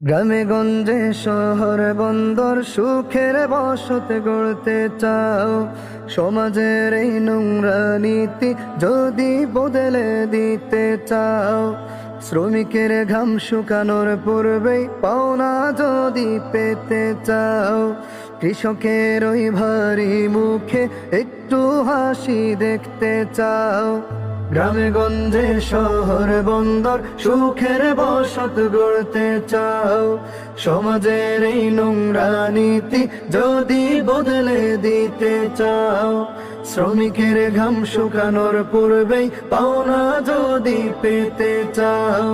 গ্রামে গঞ্জে শহর বন্দর সুখের বসত গড়তে চাও, সমাজের এই নোংরা নীতি যদি বদলে দিতে চাও, শ্রমিকের ঘাম শুকানোর পূর্বেই পাওনা যদি পেতে চাও, কৃষকের ওই ভারী মুখে একটু হাসি দেখতে চাও, গ্রামে গঞ্জে শহর বন্দর সুখের বসত গড়তে চাও, সমাজের এই নোংরা নীতি যদি বদলে দিতে চাও, শ্রমিকের ঘাম শুকানোর পূর্বেই পাওনা যদি পেতে চাও,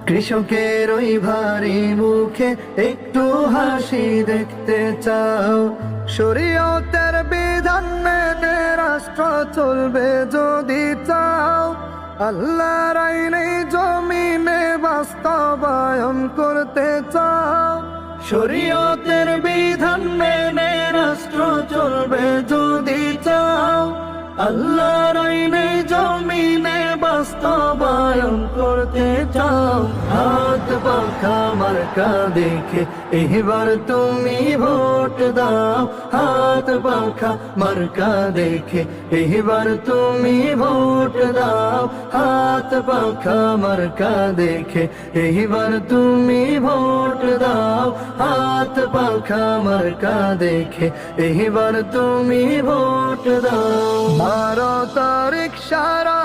কৃষকের ওই ভারী মুখে একটু হাসি দেখতে চাও, শরীয়তের বিধান মেনে রাষ্ট্র চলবে যদি চাও, আল্লাহর আইনে জমিনে বাস্তবায়ন করতে চাও, শরীয়তের বিধান মেনে রাষ্ট্র চলবে যদি চাও, আল্লাহর আইনে জমিনে বাস্তবায়ন করতে চাও, হাত পাখা মার্কা দেখে এবার তুমি ভোট দাও, হাত পাখা মার্কা দেখে এবার তুমি ভোট দাও, হাত পাখা মার্কা দেখে এবার তুমি ভোট দাও, হাত পাখা মার্কা দেখে এবার তুমি ভোট দাও। 12 তারিখ সারা